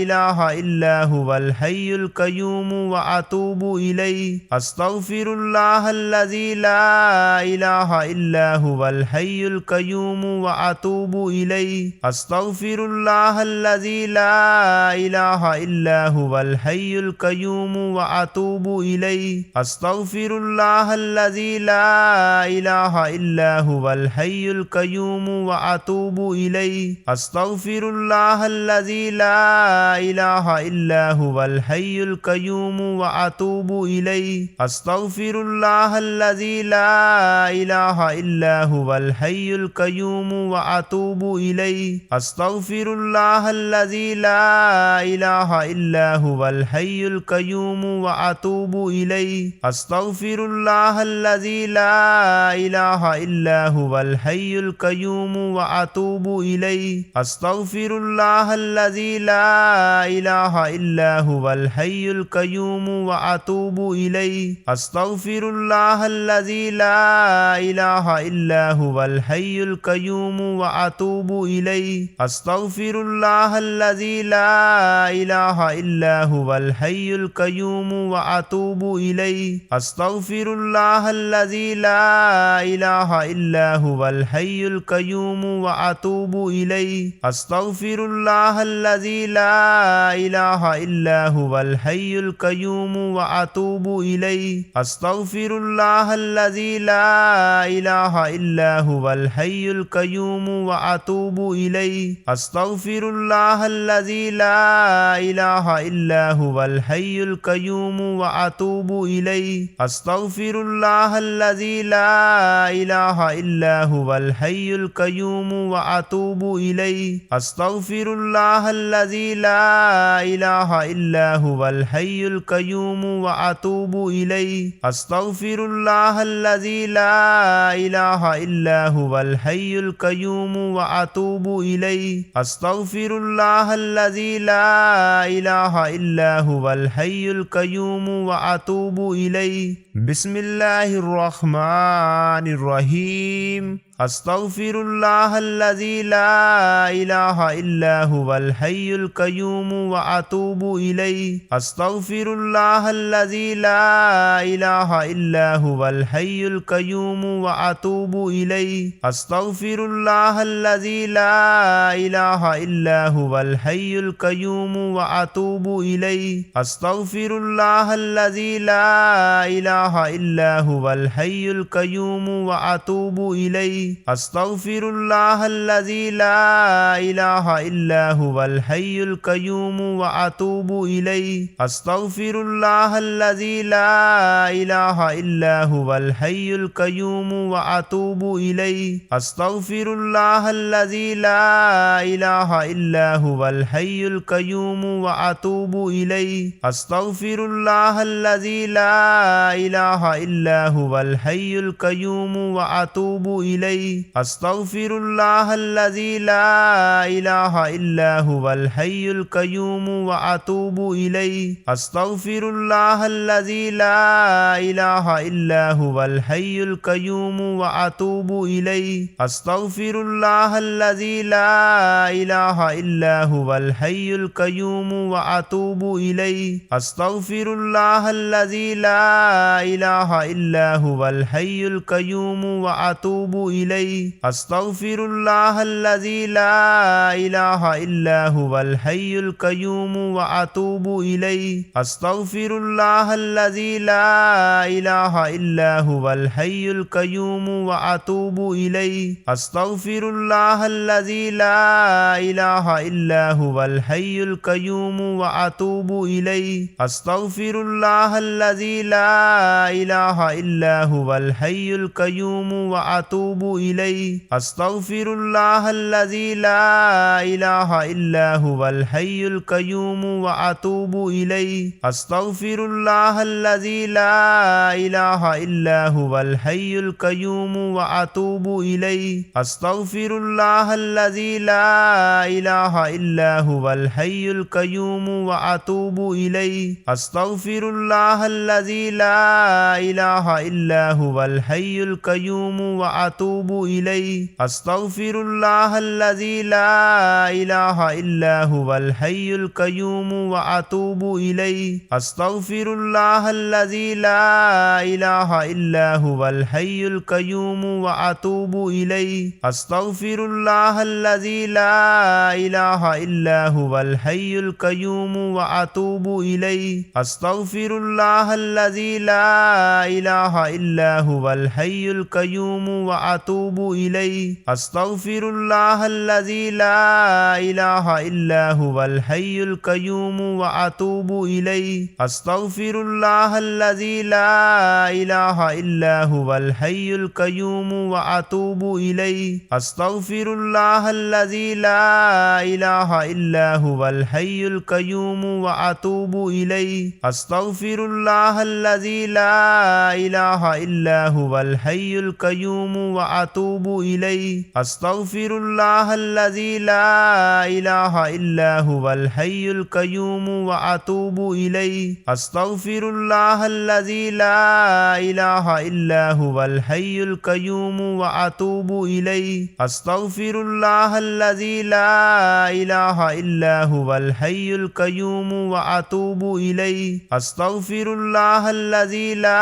इलाहा इल्ला हुवल हय्युल क़य्यूम व अतूबु इलैहि अस्तगफिरुल्लाहल्लज़ी ला इलाहा इल्ला हुवल हय्युल क़य्यूम व अतूबु इलैहि अस्तगफिरुल्लाहल्लज़ी ला इलाहा इल्ला हुवल हय्युल क़य्यूम व अतूबु इलैहि अस्तगफिरुल्लाहल्लज़ी ला इलाहा इल्ला हुवल हय्युल क़य्यूम व अतूबु इलैहि अस्तगफिरुल्लाहल्लज़ी ला इलाहा इल्ला हुवल हय्युल क़य्यूम व अतूबु इलैहि अस्तगफिरुल्लाहल्लज़ी ला इलाहा इल्ला हुवल हय्युल क़य्यूम व अतूबु इलैहि अस्तगफिरुल्लाहल्लज़ी ला इलाहा इल्ला हुवल हय्युल क़य्यूम व अतूबु इलैहि अस्तगफिरुल्लाहल्लज़ी ला इलाहा इल्ला हुवल हय्युल क़य्यूम व अतूबु इलैहि अस्तगफिरुल्लाहल्लज़ी ला इलाहा इल्ला हुवल हय्युल क़य्यूम व अतूबु इलैहि अस्तगफिरुल्लाहल्लज़ी ला इलाहा इल्ला हुवल हय्युल क़य्यूम व अतूबु इलैहि अस्तगफिरुल्लाहल्लज़ी ला इलाहा इल्ला हुवल हय्युल क़य्यूम व अतूबु इलैहि अस्तगफिरुल्लाहल्लज़ी ला इलाहा इल्ला हुवल हय्युल क़य्यूम व अतूबु इलैहि अस्तगफिरुल्लाहल्लज़ी ला इलाहा इल्ला हुवल हय्युल क़य्यूम व अतूबु इलैहि अस्तगफिरुल्लाहल्लज़ी ला इलाहा इल्ला हुवल हय्युल क़य्यूम व अतूबु इलैहि अस्तगफिरुल्लाहल्लज़ी ला इलाहा इल्ला हुवल हय्युल क़य्यूम व अतूबु इलैहि अस्तगफिरुल्लाहल्लज़ी ला इलाहा इल्ला हुवल हय्युल क़य्यूम व अतूबु इलैहि अस्तगफिरुल्लाहल्लज़ी ला इलाहा इल्ला हुवल हय्युल क़य्यूम व अतूबु इलैहि अस्तगफिरुल्लाहल्लज़ी ला इलाहा इल्ला हुवल हय्युल क़य्यूम व अतूबु इलैहि अस्तगफिरुल्लाहल्लज़ी ला इलाहा इल्ला हुवल हय्युल क़य्यूम व अतूबु इलैहि बिस्मिल्लाहिर्रहमानिर्रहीम अस्तगफिरुल्लाहल्लज़ी ला इलाहा इल्ला हुवल हय्युल क़य्यूम व अतूबु इलैहि अस्तगफिरुल्लाहल्लज़ी ला इलाहा इल्ला हुवल हय्युल क़य्यूम व अतूबु इलैहि अस्तगफिरुल्लाहल्लज़ी ला इलाहा इल्ला हुवल हय्युल क़य्यूम व अतूबु इलैहि अस्तगफिरुल्लाहल्लज़ी ला इलाहा इल्ला हुवल हय्युल क़य्यूम व अतूबु इलैहि अस्तगफिरुल्लाहल्लज़ी ला इलाहा इल्ला हुवल हय्युल क़य्यूम व अतूबु इलैहि अस्तगफिरुल्लाहल्लज़ी ला इलाहा इल्ला हुवल हय्युल क़य्यूम व अतूबु इलैहि अस्तगफिरुल्लाहल्लज़ी ला इलाहा इल्ला हुवल हय्युल क़य्यूम व अतूबु इलैहि अस्तगफिरुल्लाहल्लज़ी ला इलाहा इल्ला हुवल हय्युल क़य्यूम व अतूबु इलैहि अस्तगफिरुल्लाहल्लज़ी ला इलाहा इल्ला हुवल हय्युल क़य्यूम व अतूबु इलैहि अस्तगफिरुल्लाहल्लज़ी ला इलाहा इल्ला हुवल हय्युल क़य्यूम व अतूबु इलैहि अस्तगफिरुल्लाहल्लज़ी ला इलाहा इल्ला हुवल हय्युल क़य्यूम व अतूबु इलैहि अस्तगफिरुल्लाहल्लज़ी ला इलाहा इल्ला हुवल हय्युल क़य्यूम व अतूबु इलैहि इलैहि अस्तगफिरुल्लाहल्लज़ी ला इलाहा इल्ला हुवल हय्युल क़य्यूम व अतूबु इलैहि अस्तगफिरुल्लाहल्लज़ी ला इलाहा इल्ला हुवल हय्युल क़य्यूम व अतूबु इलैहि अस्तगफिरुल्लाहल्लज़ी ला इलाहा इल्ला हुवल हय्युल क़य्यूम व अतूबु इलैहि अस्तगफिरुल्लाहल्लज़ी ला इलाहा इल्ला हुवल हय्युल क़य्यूम व अतूबु इलैहि अस्तगफिरुल्लाहल्लज़ी ला इलाहा इल्ला हुवल हय्युल क़य्यूम व अतूबु इलैहि अस्तगफिरुल्लाहल्लज़ी ला इलाहा इल्ला हुवल हय्युल क़य्यूम व अतूबु इलैहि अस्तगफिरुल्लाहल्लज़ी ला इलाहा इल्ला हुवल हय्युल क़य्यूम व अतूबु इलैहि अस्तगफिरुल्लाहल्लज़ी ला इलाहा इल्ला हुवल हय्युल क़य्यूम व अतूबु इलैहि अस्तगफिरुल्लाहल्लज़ी ला इलाहा इल्ला हुवल हय्युल क़य्यूम व अतूबु इलैहि अस्तगफिरुल्लाहल्लज़ी ला इलाहा इल्ला हुवल हय्युल क़य्यूम व अतूबु इलैहि अस्तगफिरुल्लाहल्लज़ी ला इलाहा इल्ला हुवल हय्युल क़य्यूम व अतूबु इलैहि अस्तगफिरुल्लाहल्लज़ी ला इलाहा इल्ला हुवल हय्युल क़य्यूम व अतूबु इलैहि अस्तगफिरुल्लाहल्लज़ी ला इलाहा इल्ला हुवल हय्युल क़य्यूम व अतूबु इलैहि अस्तगफिरुल्लाहल्लज़ी ला इलाहा इल्ला हुवल हय्युल क़य्यूम व अतूबु इलैहि अस्तगफिरुल्लाहल्लज़ी ला इलाहा इल्ला हुवल हय्युल क़य्यूम व अतूबु इलैहि अस्तगफिरुल्लाहल्लज़ी ला इलाहा इल्ला हुवल हय्युल क़य्यूम व अतूबु इलैहि अस्तगफिरुल्लाहल्लज़ी ला इलाहा इल्ला हुवल हय्युल क़य्यूम व अतूबु इलैहि अस्तगफिरुल्लाहल्लज़ी ला इलाहा इल्ला हुवल हय्युल क़य्यूम व अतूबु इलैहि अस्तगफिरुल्लाहल्लज़ी ला इलाहा इल्ला हुवल हय्युल क़य्यूम व अतूबु इलैहि अस्तगफिरुल्लाहल्लज़ी ला इलाहा इल्ला हुवल हय्युल क़य्यूम व अतूबु इलैहि अस्तगफिरुल्लाहल्लज़ी ला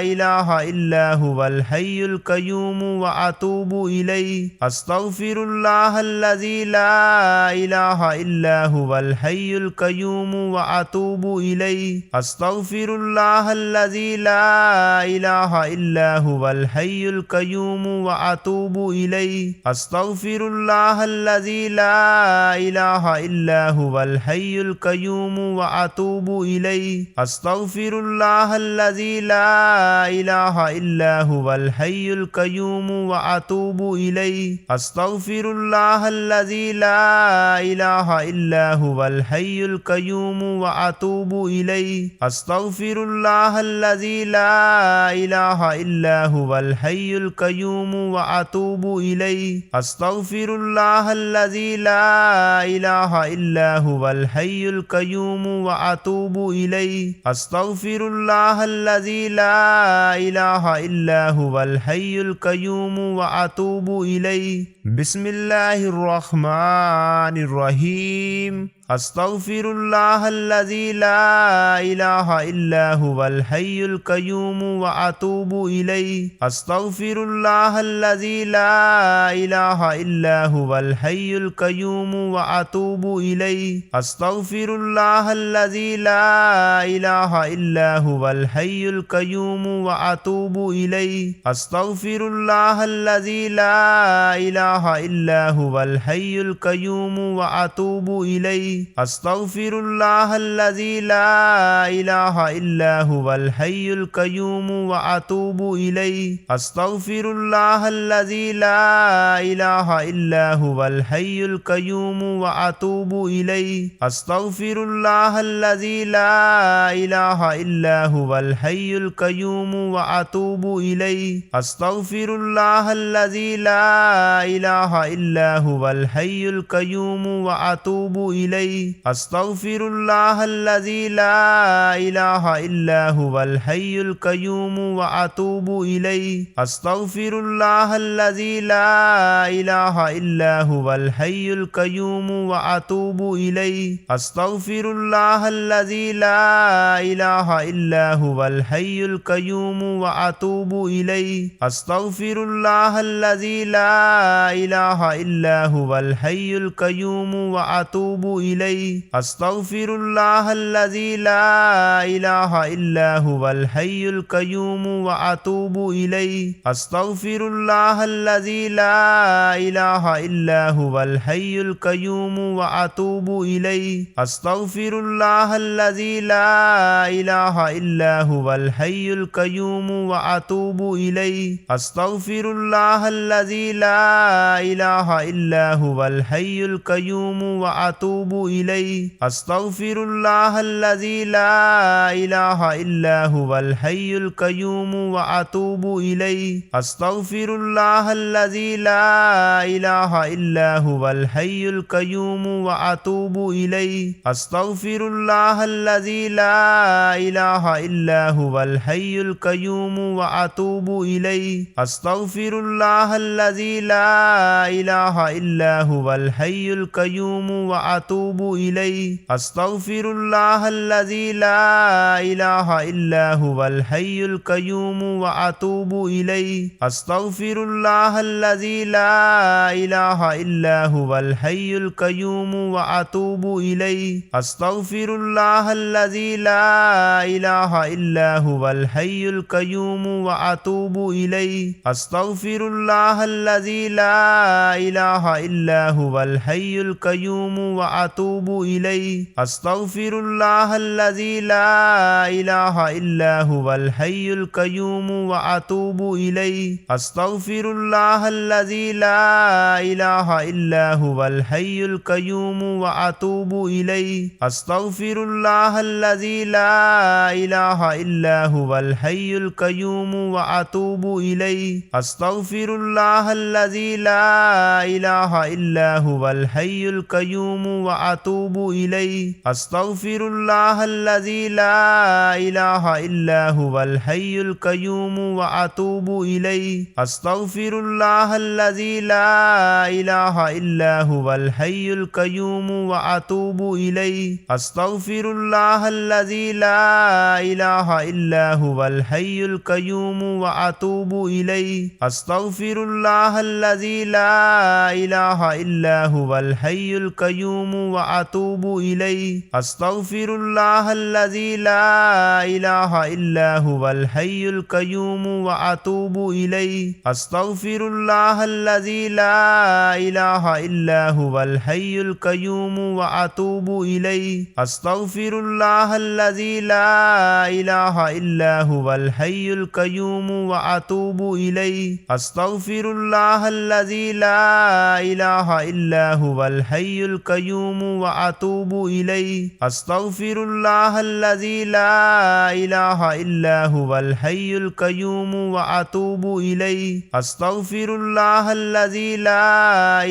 इलाहा इल्ला हुवल हय्युल क़य्यूम व अतूबु इलैहि अस्तगफिरुल्लाहल्लज़ी ला इलाहा इल्ला हुवल हय्युल क़य्यूम व अतूबु इलैहि अस्तगफिरुल्लाहल्लज़ी ला इलाहा इल्ला हुवल हय्युल क़य्यूम व अतूबु इलैहि अस्तगफिरुल्लाहल्लज़ी ला इलाहा इल्ला हुवल हय्युल क़य्यूम व अतूबु इलैहि अस्तगफिरुल्लाहल्लज़ी ला इलाहा इल्ला हुवल हय्युल क़य्यूम व अतूबु इलैहि अस्तगफिरुल्लाहल्लज़ी ला इलाहा इल्ला हुवल हय्युल क़य्यूम व अतूबु इलैहि अस्तगफिरुल्लाहल्लज़ी ला इलाहा इल्ला हुवल हय्युल क़य्यूम व अतूबु इलैहि अस्तगफिरुल्लाहल्लज़ी ला इलाहा इल्ला हुवल हय्युल क़य्यूम व अतूबु इलैहि बिस्मिल्लाहिर्रहमानिर्रहीम अस्तगफिरुल्लाहल्लज़ी ला इलाहा इल्ला हुवल हय्युल क़य्यूम व अतूबु इलैहि अस्तगफिरुल्लाहल्लज़ी ला इलाहा इल्ला हुवल हय्युल क़य्यूम व अतूबु इलैहि अस्तगफिरुल्लाहल्लज़ी ला इलाहा इल्ला हुवल हय्युल क़य्यूम व अतूबु इलैहि अस्तगफिरुल्लाहल्लज़ी ला इलाहा इल्ला हुवल हय्युल क़य्यूम व अतूबु इलैहि अस्तगफिरुल्लाहल्लज़ी ला इलाहा इल्ला हुवल हय्युल क़य्यूम व अतूबु इलैहि अस्तगफिरुल्लाहल्लज़ी ला इलाहा इल्ला हुवल हय्युल क़य्यूम व अतूबु इलैहि अस्तगफिरुल्लाहल्लज़ी ला इलाहा इल्ला हुवल हय्युल क़य्यूम व अतूबु इलैहि अस्तगफिरुल्लाहल्लज़ी ला इलाहा इल्ला हुवल हय्युल क़य्यूम व अतूबु इलैहि इलैहि अस्तगफिरुल्लाहल्लज़ी ला इलाहा इल्ला हुवल हय्युल क़य्यूम व अतूबु इलैहि अस्तगफिरुल्लाहल्लज़ी ला इलाहा इल्ला हुवल हय्युल क़य्यूम व अतूबु इलैहि अस्तगफिरुल्लाहल्लज़ी ला इलाहा इल्ला हुवल हय्युल क़य्यूम व अतूबु इलैहि अस्तगफिरुल्लाहल्लज़ी ला इलाहा इल्ला हुवल हय्युल क़य्यूम व अतूबु इलैहि अस्तगफिरुल्लाहल्लज़ी ला इलाहा इल्ला हुवल हय्युल क़य्यूम व अतूबु इलैहि अस्तगफिरुल्लाहल्लज़ी ला इलाहा इल्ला हुवल हय्युल क़य्यूम व अतूबु इलैहि अस्तगफिरुल्लाहल्लज़ी ला इलाहा इल्ला हुवल हय्युल क़य्यूम व अतूबु इलैहि अस्तगफिरुल्लाहल्लज़ी ला इलाहा इल्ला हुवल हय्युल क़य्यूम व अतूबु इलैहि अस्तगफिरुल्लाहल्लज़ी ला इलाहा इल्ला हुवल हय्युल क़य्यूम व अतूबु इलैहि अस्तगफिरुल्लाहल्लज़ी ला इलाहा इल्ला हुवल हय्युल क़य्यूम व अतूबु इलैहि अस्तगफिरुल्लाहल्लज़ी ला इलाहा इल्ला हुवल हय्युल क़य्यूम व अतूबु इलैहि अस्तगफिरुल्लाहल्लज़ी ला इलाहा इल्ला हुवल हय्युल क़य्यूम व अतूबु इलैहि अस्तगफिरुल्लाहल्लज़ी ला इलाहा इल्ला हुवल हय्युल क़य्यूम व अतूबु इलैहि अस्तगफिरुल्लाहल्लज़ी ला इलाहा इल्ला हुवल हय्युल क़य्यूम व अतूबु इलैहि अस्तगफिरुल्लाहल्लज़ी ला इलाहा इल्ला हुवल हय्युल क़य्यूम व अतूबु इलैहि अस्तगफिरुल्लाहल्लज़ी ला इलाहा इल्ला हुवल हय्युल क़य्यूम व अतूबु इलैहि अस्तगफिरुल्लाहल्लज़ी ला इलाहा इल्ला हुवल हय्युल क़य्यूम व अतूबु इलैहि अस्तगफिरुल्लाहल्लज़ी ला इलाहा इल्ला हुवल हय्युल क़य्यूम व अतूबु इलैहि अस्तगफिरुल्लाहल्लज़ी ला इलाहा इल्ला हुवल हय्युल क़य्यूम व अतूबु इलैहि अस्तगफिरुल्लाहल्लज़ी ला इलाहा इल्ला हुवल हय्युल क़य्यूम व अतूबु इलैहि अस्तगफिरुल्लाहल्लज़ी ला इलाहा इल्ला हुवल हय्युल क़य्यूम व अतूबु इलैहि अस्तगफिरुल्लाहल्लज़ी ला इलाहा इल्ला हुवल हय्युल क़य्यूम व अतूबु इलैहि अस्तगफिरुल्लाहल्लज़ी ला इलाहा इल्ला हुवल हय्युल क़य्यूम व अतूबु इलैहि अस्तगफिरुल्लाहल्लज़ी ला इलाहा इल्ला हुवल हय्युल क़य्यूम व अतूबु इलैहि अस्तगफिरुल्लाहल्लज़ी ला इलाहा इल्ला हुवल हय्युल क़य्यूम व अतूबु इलैहि अस्तगफिरुल्लाहल्लज़ी ला इलाहा इल्ला हुवल हय्युल क़य्यूम व अतूबु इलैहि अस्तगफिरुल्लाहल्लज़ी ला इलाहा इल्ला हुवल हय्युल क़य्यूम व अतूबु इलैहि अस्तगफिरुल्लाहल्लज़ी ला इलाहा इल्ला हुवल हय्युल क़य्यूम व अतूबु इलैहि अस्तगफिरुल्लाहल्लज़ी ला इलाहा इल्ला हुवल हय्युल क़य्यूम व अतूबु इलैहि अस्तगफिरुल्लाहल्लज़ी ला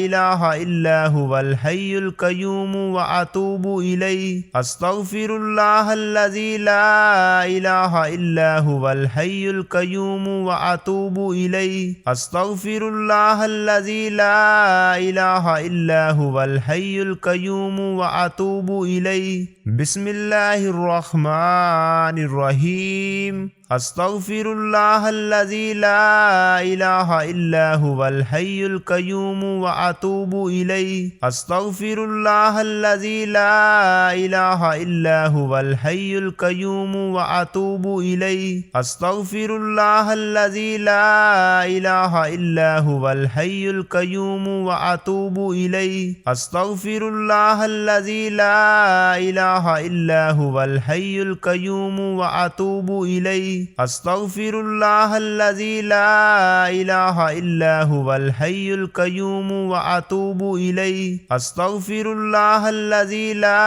इलाहा इल्ला हुवल हय्युल क़य्यूम व अतूबु इलैहि अस्तगफिरुल्लाहल्लज़ी ला इलाहा इल्ला हुवल हय्युल क़य्यूम व अतूबु इलैहि अस्तगफिरुल्लाहल्लज़ी ला इलाहा इल्ला हुवल हय्युल क़य्यूम व अतूबु इलैहि बिस्मिल्लाहिर्रहमानिर्रहीम अस्तगफिरुल्लाहल्लज़ी ला इलाहा इल्ला हुवल हय्युल क़य्यूम व अतूबु इलैहि अस्तगफिरुल्लाहल्लज़ी ला इलाहा इल्ला हुवल हय्युल क़य्यूम व अतूबु इलैहि अस्तगफिरुल्लाहल्लज़ी ला इलाहा इल्ला हुवल हय्युल क़य्यूम व अतूबु इलैहि अस्तगफिरुल्लाहल्लज़ी ला इलाहा इलाहा इल्ला हुवल हय्युल कय्यूम व अतूबु इलैहि अस्तगफिरुल्लाहल्लज़ी ला इलाहा इल्ला हुवल हय्युल कय्यूम व अतूबु इलैहि अस्तगफिरुल्लाहल्लज़ी ला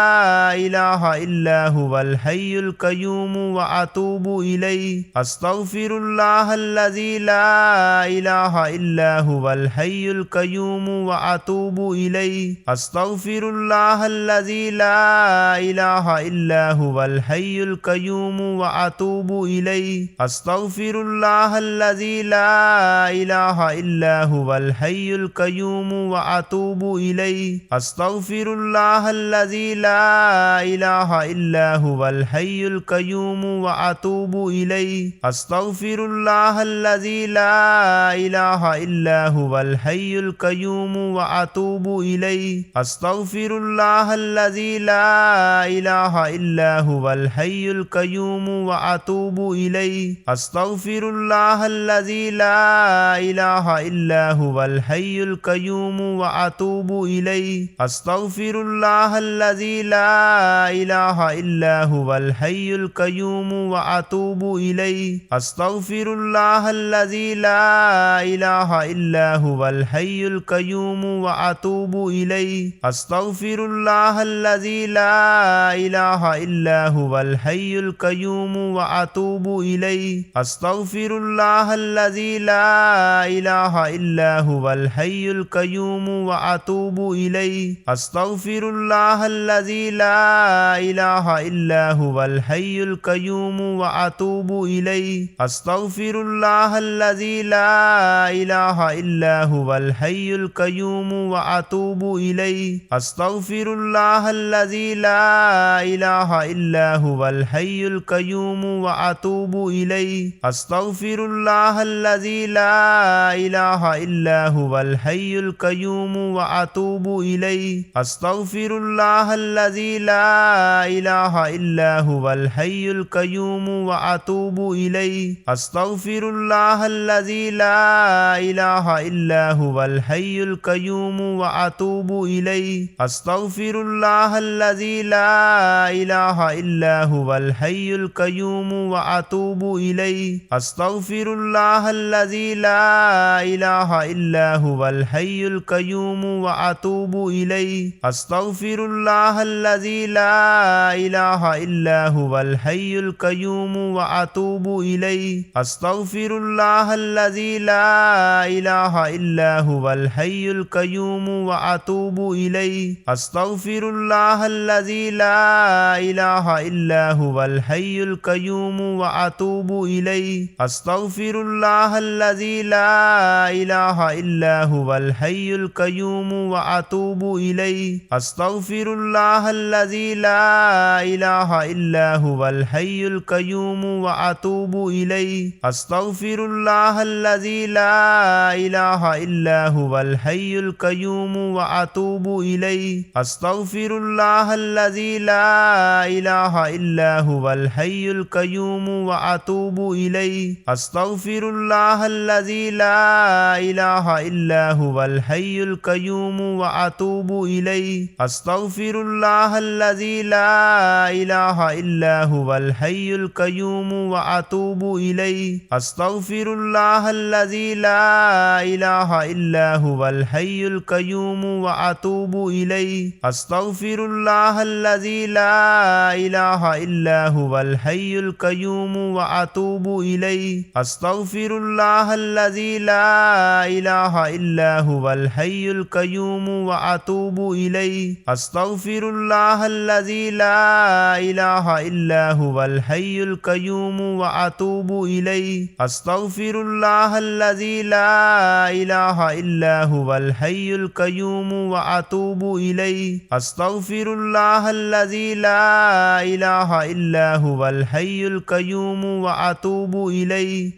इलाहा इल्ला हुवल हय्युल कय्यूम व अतूबु इलैहि अस्तगफिरुल्लाहल्लज़ी ला इलाहा इल्ला हुवल हय्युल कय्यूम व अतूबु इलैहि अस्तगफिरुल्लाहल्लज़ी ला इलाहा इल्ला हुवल हय्युल कय्यूम व अतूबु इलैहि अस्तगफिरुल्लाहल्लज़ी ला इलाहा इल्ला हुवल हय्युल कय्यूम व अतूबु इलैहि अस्तगफिरुल्लाहल्लज़ी ला इलाहा इल्ला हुवल हय्युल कय्यूम व अतूबु इलैहि अस्तगफिरुल्लाहल्लज़ी ला इलाहा इल्ला हुवल हय्युल कय्यूम व अतूबु इलैहि अस्तगफिरुल्लाहल्लज़ी ला इलाहा इल्ला हुवल हय्युल कय्यूम व अतूबु इलैहि अस्तगफिरुल्लाहल्लज़ी ला इलाहा इल्ला हुवल हय्युल कय्यूम व अतूबु इलैहि अस्तगफिरुल्लाहल्लज़ी ला इलाहा इल्ला हुवल हय्युल कय्यूम व अतूबु इलैहि अस्तगफिरुल्लाहल्लज़ी ला इलाहा इल्ला हुवल हय्युल कय्यूम व अतूबु इलैहि अस्तगफिरुल्लाहल्लज़ी ला इलाहा इल्ला हुवल हय्युल कय्यूम व अतूबु इलैहि अस्तगफिरुल्लाहल्लज़ी ला इलाहा इल्ला हुवल हय्युल कय्यूम व अतूबु इलैहि अस्तगफिरुल्लाहल्लज़ी ला इलाहा इल्ला हुवल हय्युल कय्यूम व अतूबु इलैहि अस्तगफिरुल्लाहल्लज़ी ला इलाहा इल्ला हुवल हय्युल कय्यूम व अतूबु इलैहि अस्तगफिरुल्लाहल्लज़ी ला इलाहा इल्ला हुवल हय्युल कय्यूम व अतूबु इलैहि अस्तगफिरुल्लाहल्लज़ी ला इलाहा इल्ला हुवल हय्युल कय्यूम व अतूबु इलैहि अस्तगफिरुल्लाहल्लज़ी ला इलाहा इल्ला हुवल हय्युल कय्यूम व अतूबु इलैहि अस्तगफिरुल्लाहल्लज़ी ला इलाहा इल्ला हुवल हय्युल कय्यूम व अतूबु इलैहि अस्तगफिरुल्लाहल्लज़ी ला इलाहा इल्ला हुवल हय्युल कय्यूम व अतूबु इलैहि अस्तगफिरुल्लाहल्लज़ी ला इलाहा इल्ला हुवल हय्युल कय्यूम व अतूबु इलैहि अस्तगफिरुल्लाहल्लज़ी ला इलाहा इल्ला हुवल हय्युल कय्यूम व अतूबु इलैहि अस्तगफिरुल्लाहल्लज़ी ला इलाहा इल्ला हुवल हय्युल कय्यूम व अतूबु इलैहि अस्तगफिरुल्लाहल्लज़ी ला इलाहा इल्ला हुवल हय्युल कय्यूम व अतूबु इलैहि अस्तगफिरुल्लाहल्लज़ी ला इलाहा इल्ला हुवल हय्युल कय्यूम व अतूबु इलैहि अस्तगफिरुल्लाहल्लज़ी ला इलाहा इल्ला हुवल हय्युल कय्यूम व अतूबु इलैहि अस्तगफिरुल्लाहल्लज़ी ला इलाहा इल्ला हुवल हय्युल कय्यूम व अतूबु इलैहि अस्तगफिरुल्लाहल्लज़ी ला इलाहा इल्ला हुवल हय्युल कय्यूम व अतूबु इलैहि अस्तगफिरुल्लाहल्लज़ी ला इलाहा इल्ला हुवल हय्युल कय्यूम व अतूबु इलैहि अस्तगफिरुल्लाहल्लज़ी ला इलाहा इल्ला हुवल हय्युल कय्यूम व अतूबु इलैहि अस्तगफिरुल्लाहल्लज़ी ला इलाहा इल्ला हुवल हय्युल कय्यूम व अतूबु इलैहि अस्तगफिरुल्लाहल्लज़ी ला इलाहा इल्ला हुवल हय्युल कय्यूम व अतूबु इलैहि अस्तगफिरुल्लाहल्लज़ी ला इलाहा इल्ला हुवल हय्युल कय्यूम व अतूबु इलैहि अस्तगफिरुल्लाहल्लज़ी ला इलाहा इल्ला हुवल हय्युल कय्यूम व अतूबु इलैहि अस्तगफिरुल्लाहल्लज़ी ला इलाहा इल्ला हुवल हय्युल कय्यूम व अतूबु इलैहि अस्तगफिरुल्लाहल्लज़ी ला इलाहा इल्ला हुवल हय्युल कय्यूम व अतूबु इलैहि।